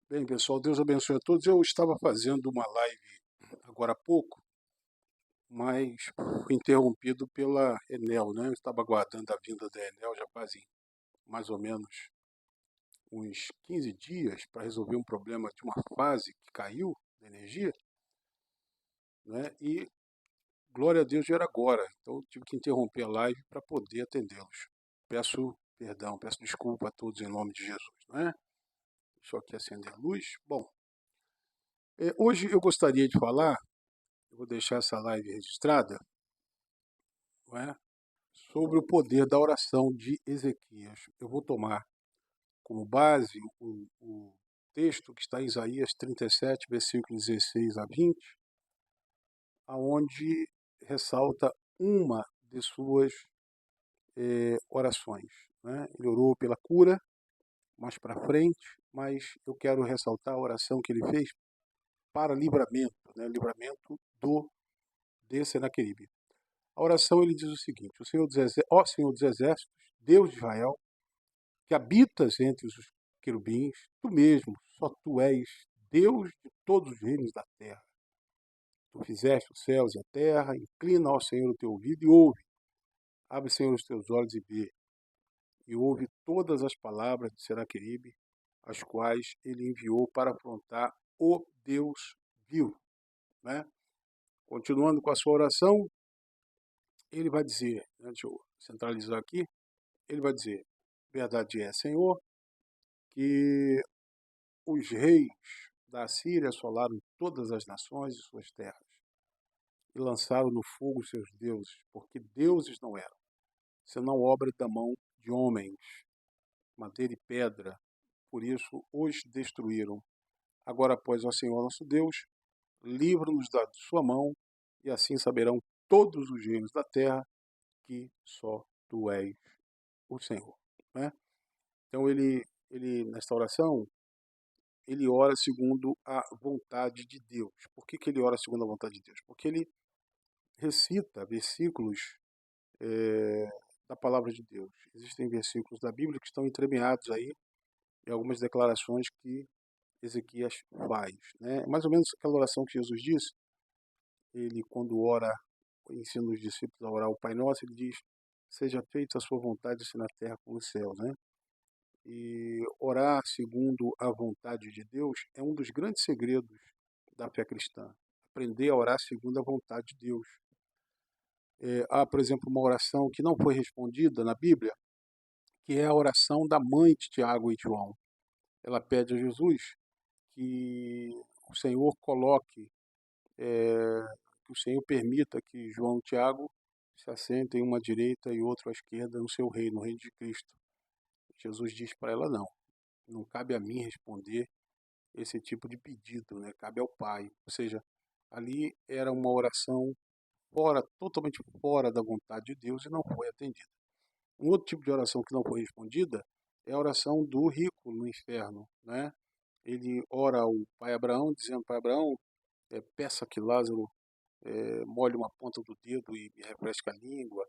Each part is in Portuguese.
Bem, pessoal, Deus abençoe a todos. Eu estava fazendo uma live agora há pouco, mas fui interrompido pela Enel, né? Eu estava aguardando a vinda da Enel já fazem mais ou menos uns 15 dias para resolver um problema de uma fase que caiu da energia, né? E glória a Deus já era agora, então eu tive que interromper a live para poder atendê-los. Peço perdão, peço desculpa a todos em nome de Jesus, né? Deixa eu aqui acender a luz. Bom, hoje eu gostaria de falar, eu vou deixar essa live registrada, não é? Sobre o poder da oração de Ezequias. Eu vou tomar como base o texto que está em Isaías 37, versículos 16 a 20, aonde ressalta uma de suas orações. Né? Ele orou pela cura, mais para frente, mas eu quero ressaltar a oração que ele fez para livramento, né? Livramento de Senaqueribe. A oração ele diz o seguinte: o Senhor dos Exércitos, ó Senhor dos Exércitos, Deus de Israel, que habitas entre os querubins, tu mesmo, só tu és Deus de todos os reinos da terra. Tu fizeste os céus e a terra, inclina ao Senhor o teu ouvido e ouve. Abre, Senhor, os teus olhos e vê. E ouve todas as palavras de Senaqueribe, as quais ele enviou para afrontar o Deus vivo. Né? Continuando com a sua oração, ele vai dizer, né, deixa eu centralizar aqui, ele vai dizer: verdade é, Senhor, que os reis da Assíria assolaram todas as nações e suas terras e lançaram no fogo seus deuses, porque deuses não eram, senão obra da mão de homens, madeira e pedra. Por isso os destruíram. Agora, pois, ó Senhor nosso Deus, livra-nos da sua mão, e assim saberão todos os reinos da terra que só tu és o Senhor. Né? Então nesta oração, ele ora segundo a vontade de Deus. Por que ele ora segundo a vontade de Deus? Porque ele recita versículos da palavra de Deus. Existem versículos da Bíblia que estão entremeados aí em algumas declarações que Ezequias faz. Né? Mais ou menos aquela oração que Jesus disse. Ele, quando ora, ensina os discípulos a orar o Pai Nosso, ele diz: seja feita a sua vontade, assim na terra como nos céus. Né? E orar segundo a vontade de Deus é um dos grandes segredos da fé cristã. Aprender a orar segundo a vontade de Deus. Há, por exemplo, uma oração que não foi respondida na Bíblia, que é a oração da mãe de Tiago e João. Ela pede a Jesus que o Senhor coloque, que o Senhor permita que João e Tiago se assentem uma à direita e outro à esquerda no seu reino, no reino de Cristo. Jesus diz para ela: não cabe a mim responder esse tipo de pedido, né? Cabe ao Pai. Ou seja, ali era uma oração totalmente fora da vontade de Deus e não foi atendida. Um outro tipo de oração que não foi respondida é a oração do rico no inferno, né? Ele ora ao pai Abraão, dizendo: pai Abraão, peça que Lázaro molhe uma ponta do dedo e me refresque a língua.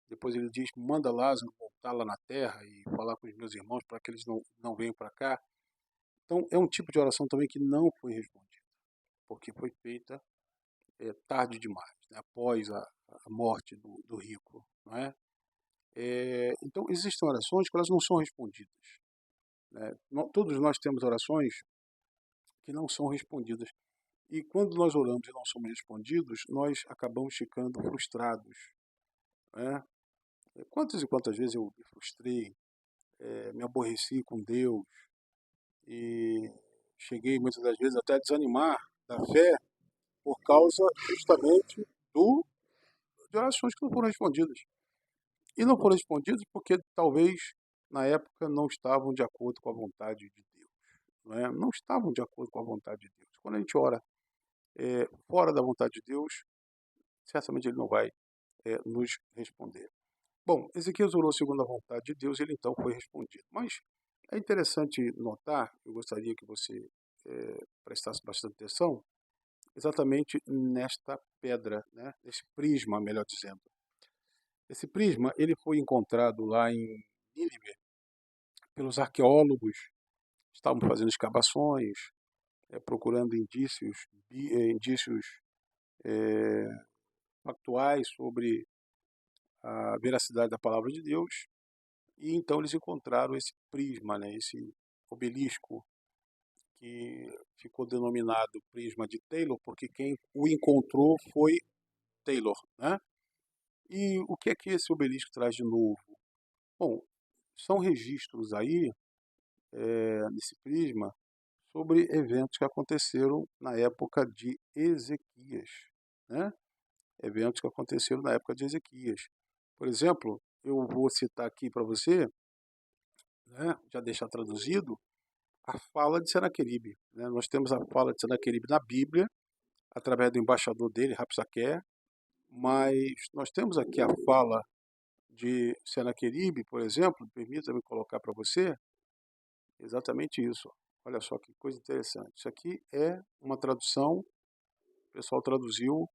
Depois ele diz: manda Lázaro voltar lá na terra e falar com os meus irmãos para que eles não venham para cá. Então é um tipo de oração também que não foi respondida, porque foi feita tarde demais, né? Após a morte do rico. Não é? Então existem orações que elas não são respondidas. Né? Todos nós temos orações que não são respondidas. E quando nós oramos e não somos respondidos, nós acabamos ficando frustrados. Né? Quantas e quantas vezes eu me frustrei, me aborreci com Deus e cheguei muitas das vezes até a desanimar da fé por causa justamente de orações que não foram respondidas. E não foram respondidas porque talvez na época não estavam de acordo com a vontade de Deus. Não estavam de acordo com a vontade de Deus. Quando a gente ora fora da vontade de Deus, certamente ele não vai nos responder. Bom, Ezequias orou segundo a vontade de Deus e ele então foi respondido. Mas é interessante notar, eu gostaria que você prestasse bastante atenção, exatamente nesta pedra, né? Nesse prisma, melhor dizendo. Esse prisma ele foi encontrado lá em Nínive pelos arqueólogos estavam fazendo escavações, procurando indícios factuais sobre a veracidade da palavra de Deus, e então eles encontraram esse prisma, né, esse obelisco, que ficou denominado prisma de Taylor, porque quem o encontrou foi Taylor, né? E o que é que esse obelisco traz de novo? Bom, são registros aí, nesse prisma, sobre eventos que aconteceram na época de Ezequias, né? Eventos que aconteceram na época de Ezequias. Por exemplo, eu vou citar aqui para você, né, já deixar traduzido, a fala de Senaqueribe, né? Nós temos a fala de Senaqueribe na Bíblia, através do embaixador dele, Rapsaque, mas nós temos aqui a fala de Senaqueribe, por exemplo, permita-me colocar para você exatamente isso. Olha só que coisa interessante. Isso aqui é uma tradução, o pessoal traduziu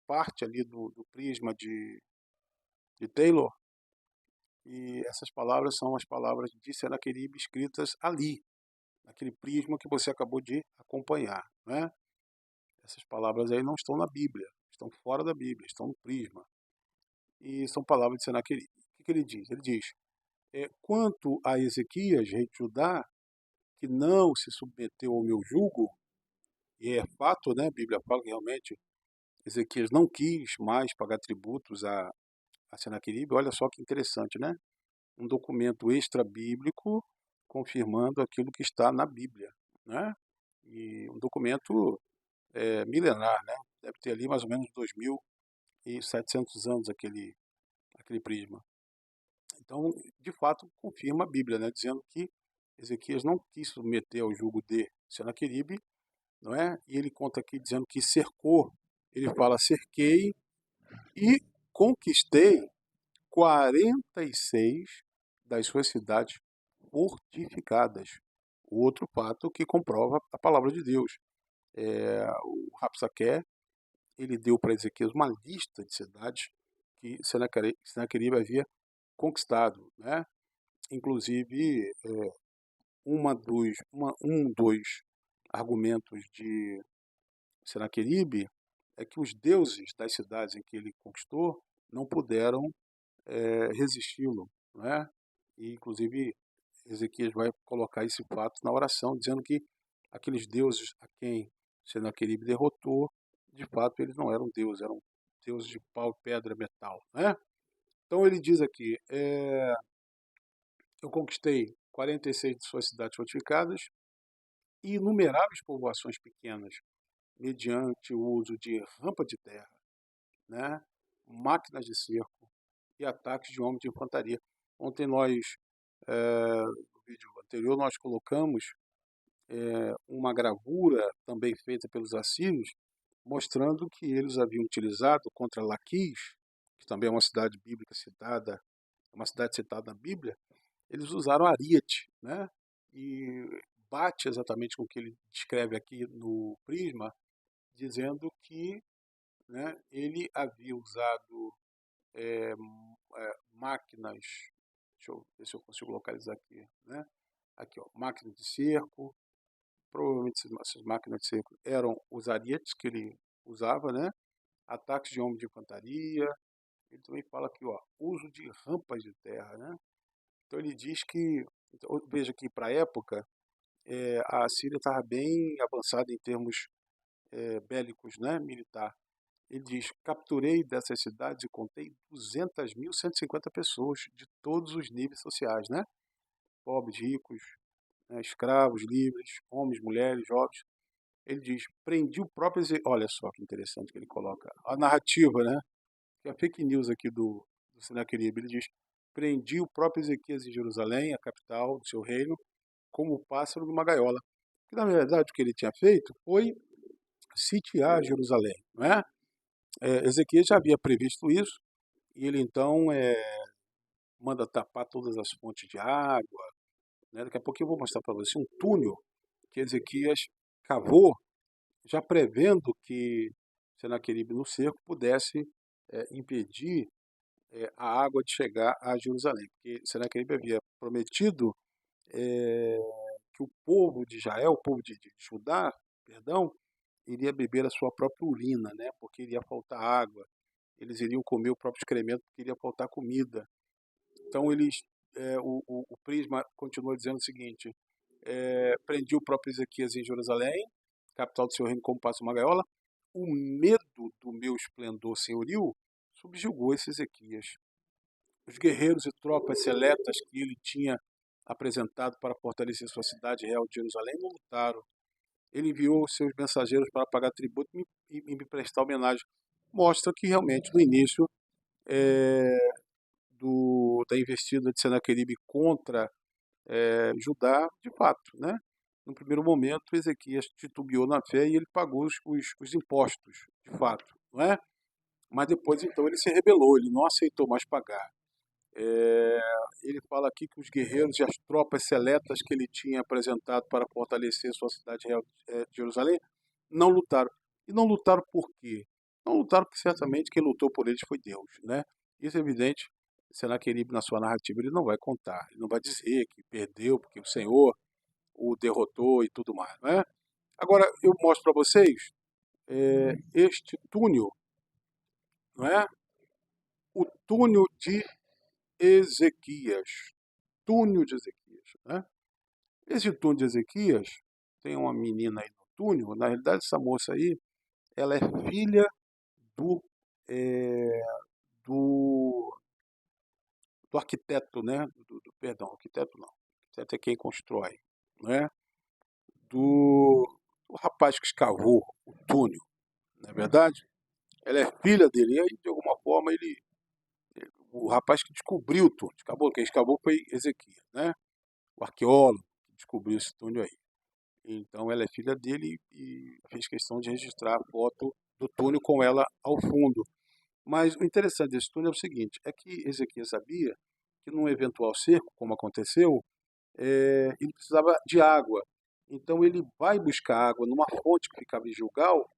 parte ali do prisma de Taylor, e essas palavras são as palavras de Senaqueribe escritas ali, naquele prisma que você acabou de acompanhar, né? Essas palavras aí não estão na Bíblia, estão fora da Bíblia, estão no prisma. E são palavras de Senaqueribe. O que ele diz? Ele diz, quanto a Ezequias, rei de Judá, que não se submeteu ao meu jugo, e é fato, né? A Bíblia fala que realmente Ezequias não quis mais pagar tributos a Senaqueribe. Olha só que interessante, né? Um documento extra-bíblico confirmando aquilo que está na Bíblia, né? E um documento milenar, né? Deve ter ali mais ou menos 2.700 anos aquele prisma. Então, de fato, confirma a Bíblia, né? Dizendo que Ezequias não quis submeter ao jugo de Senaqueribe, não é? E ele conta aqui dizendo que cercou, ele fala, cerquei e conquistei 46 das suas cidades fortificadas. O outro fato que comprova a palavra de Deus. O Rapsaque, ele deu para Ezequias uma lista de cidades que Senaqueribe havia conquistado, né? Inclusive, um dos argumentos de Senaqueribe é que os deuses das cidades em que ele conquistou não puderam resisti-lo, né? E, inclusive, Ezequias vai colocar esse fato na oração, dizendo que aqueles deuses a quem Senaqueribe derrotou, de fato, eles não eram deuses, eram deuses de pau, pedra, metal, né? Então ele diz aqui, eu conquistei 46 de suas cidades fortificadas e inumeráveis povoações pequenas, mediante o uso de rampa de terra, né? Máquinas de cerco e ataques de homens de infantaria. Ontem nós, no vídeo anterior, nós colocamos uma gravura também feita pelos assírios, mostrando que eles haviam utilizado contra Laquis, que também é uma cidade bíblica citada, uma cidade citada na Bíblia, eles usaram ariete, né? E bate exatamente com o que ele descreve aqui no prisma, dizendo que, né, ele havia usado máquinas, deixa eu ver se eu consigo localizar aqui, né? Aqui, ó, máquinas de cerco, provavelmente essas máquinas de cerco eram os arietes que ele usava, né? Ataques de homens de infantaria. Ele também fala aqui, ó, uso de rampas de terra, né? Então ele diz que, então, veja que para a época, a Síria estava bem avançada em termos bélicos, né? Militar. Ele diz, capturei dessas cidades e contei 200.150 pessoas de todos os níveis sociais, né? Pobres, ricos, né? Escravos, livres, homens, mulheres, jovens. Ele diz, prendi o próprio Ezequias. Olha só que interessante que ele coloca. A narrativa, né? Que é a fake news aqui do Senaqueribe. Ele diz, prendi o próprio Ezequias em Jerusalém, a capital do seu reino, como o pássaro numa gaiola. Que na verdade o que ele tinha feito foi sitiar Jerusalém, não é? Ezequias já havia previsto isso, e ele então manda tapar todas as fontes de água, né? Daqui a pouco eu vou mostrar para você um túnel que Ezequias cavou, já prevendo que Senaqueribe no cerco pudesse impedir a água de chegar a Jerusalém, porque Senaqueribe havia prometido que o povo de Israel, o povo de Judá, perdão, iria beber a sua própria urina, né? Porque iria faltar água. Eles iriam comer o próprio excremento porque iria faltar comida. Então o Prisma continua dizendo o seguinte: prendi o próprio Ezequias em Jerusalém, capital do seu reino, como passa uma gaiola. O medo do meu esplendor senhoril subjugou esse Ezequias. Os guerreiros e tropas seletas que ele tinha apresentado para fortalecer sua cidade real de Jerusalém não lutaram. Ele enviou seus mensageiros para pagar tributo e me prestar homenagem. Mostra que realmente no início da investida de Senaqueribe contra Judá, de fato, né? No primeiro momento, Ezequias titubeou na fé e ele pagou os impostos, de fato, não é? Mas depois, então, ele se rebelou, ele não aceitou mais pagar. Ele fala aqui que os guerreiros e as tropas seletas que ele tinha apresentado para fortalecer sua cidade real de Jerusalém não lutaram. E não lutaram por quê? Não lutaram porque certamente quem lutou por eles foi Deus, né? Isso é evidente. Senaqueribe, na sua narrativa, ele não vai contar, ele não vai dizer que perdeu porque o Senhor o derrotou e tudo mais, não é? Agora, eu mostro para vocês este túnel, não é? O túnel de Ezequias. Túnel de Ezequias, né? Esse túnel de Ezequias, tem uma menina aí no túnel, na realidade essa moça aí, ela é filha do, é, do, do arquiteto, né? Perdão, arquiteto não. Arquiteto é quem constrói, né? Do rapaz que escavou o túnel, não é verdade? Ela é filha dele, e aí, de alguma forma, o rapaz que descobriu o túnel, quem escavou foi Ezequias, né? O arqueólogo que descobriu esse túnel aí. Então ela é filha dele e fez questão de registrar a foto do túnel com ela ao fundo. Mas o interessante desse túnel é o seguinte, é que Ezequias sabia que num eventual cerco, como aconteceu, ele precisava de água. Então ele vai buscar água numa fonte que ficava em Gilgal,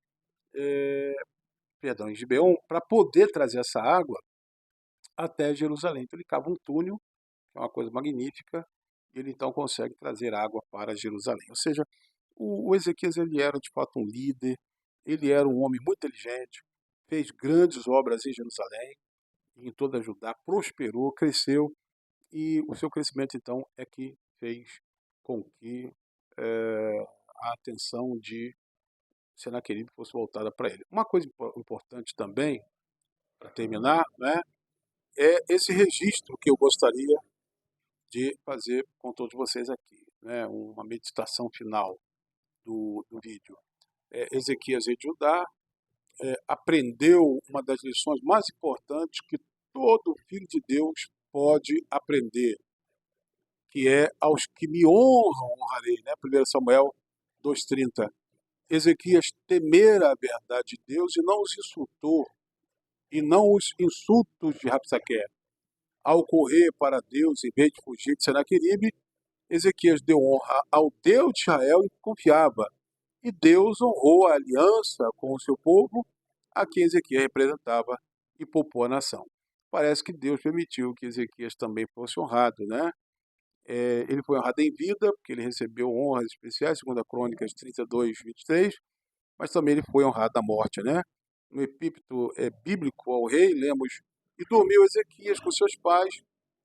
perdão, em Gibeon, para poder trazer essa água até Jerusalém. Então ele cava um túnel, que é uma coisa magnífica, e ele então consegue trazer água para Jerusalém. Ou seja, o Ezequias ele era de fato um líder, ele era um homem muito inteligente, fez grandes obras em Jerusalém, em toda a Judá, prosperou, cresceu, e o seu crescimento então é que fez com que a atenção de Senaqueribe fosse voltada para ele. Uma coisa importante também, para terminar, né, é esse registro que eu gostaria de fazer com todos vocês aqui, né, uma meditação final do vídeo. Ezequias e Judá aprendeu uma das lições mais importantes que todo filho de Deus pode aprender, que é aos que me honram, honrarei, né? 1 Samuel 2,30. Ezequias temera a verdade de Deus e não os insultou, e não os insultos de Rabsaqué. Ao correr para Deus, em vez de fugir de Senaqueribe, Ezequias deu honra ao Deus de Israel e confiava. E Deus honrou a aliança com o seu povo, a quem Ezequias representava, e poupou a nação. Parece que Deus permitiu que Ezequias também fosse honrado, né? Ele foi honrado em vida, porque ele recebeu honras especiais, segundo a Crônicas 32, 23, mas também ele foi honrado na morte, né? No epípeto bíblico ao rei, lemos: e dormiu Ezequias com seus pais,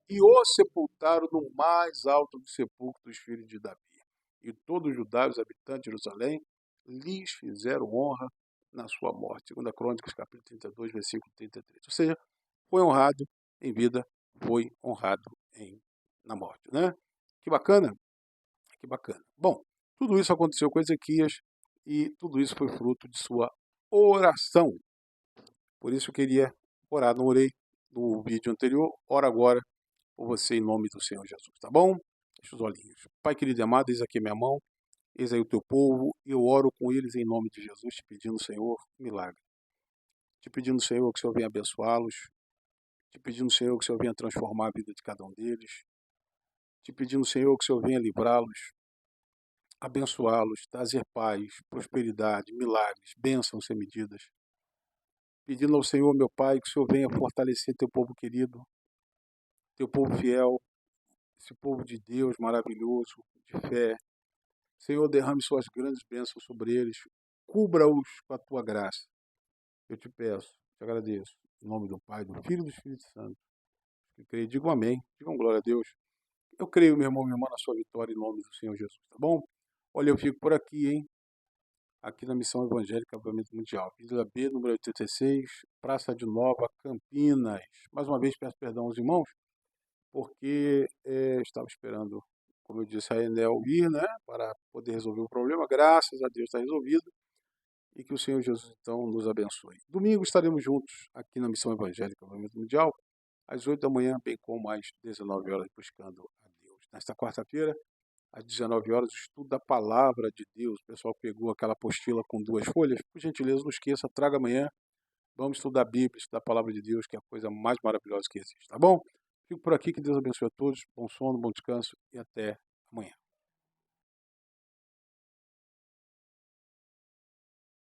e o sepultaram no mais alto dos sepulcros dos filhos de Davi. E todos os Judá, os habitantes de Jerusalém, lhes fizeram honra na sua morte. Segunda Crônicas, capítulo 32, versículo 33. Ou seja, foi honrado em vida, foi honrado na morte, né? Que bacana, que bacana. Bom, tudo isso aconteceu com Ezequias e tudo isso foi fruto de sua oração. Por isso eu queria orar, não orei no vídeo anterior, ora agora por você em nome do Senhor Jesus, tá bom? Feche os olhinhos. Pai querido e amado, eis aqui minha mão, eis aí o teu povo, e eu oro com eles em nome de Jesus, te pedindo, Senhor, milagre. Te pedindo, Senhor, que o Senhor venha abençoá-los. Te pedindo, Senhor, que o Senhor venha transformar a vida de cada um deles. Te pedindo, Senhor, que o Senhor venha livrá-los, abençoá-los, trazer paz, prosperidade, milagres, bênçãos sem medidas. Pedindo ao Senhor, meu Pai, que o Senhor venha fortalecer teu povo querido, teu povo fiel, esse povo de Deus maravilhoso, de fé. Senhor, derrame suas grandes bênçãos sobre eles. Cubra-os com a tua graça. Eu te peço, te agradeço. Em nome do Pai, do Filho e do Espírito Santo. Que creio, digam amém. Digam glória a Deus. Eu creio, meu irmão, minha irmã, na sua vitória em nome do Senhor Jesus, tá bom? Olha, eu fico por aqui, hein? Aqui na Missão Evangélica Avivamento Mundial. Vila B, número 86, Praça de Nova, Campinas. Mais uma vez peço perdão aos irmãos, porque estava esperando, como eu disse, a Enel ir, né? Para poder resolver o problema. Graças a Deus está resolvido. E que o Senhor Jesus, então, nos abençoe. Domingo estaremos juntos aqui na Missão Evangélica Avivamento Mundial, às 8 da manhã, bem como às 19 horas, buscando a Deus. Nesta quarta-feira, às 19 horas, o estudo da Palavra de Deus. O pessoal pegou aquela apostila com 2 folhas. Por gentileza, não esqueça, traga amanhã. Vamos estudar a Bíblia, estudar a Palavra de Deus, que é a coisa mais maravilhosa que existe, tá bom? Fico por aqui, que Deus abençoe a todos. Bom sono, bom descanso e até amanhã.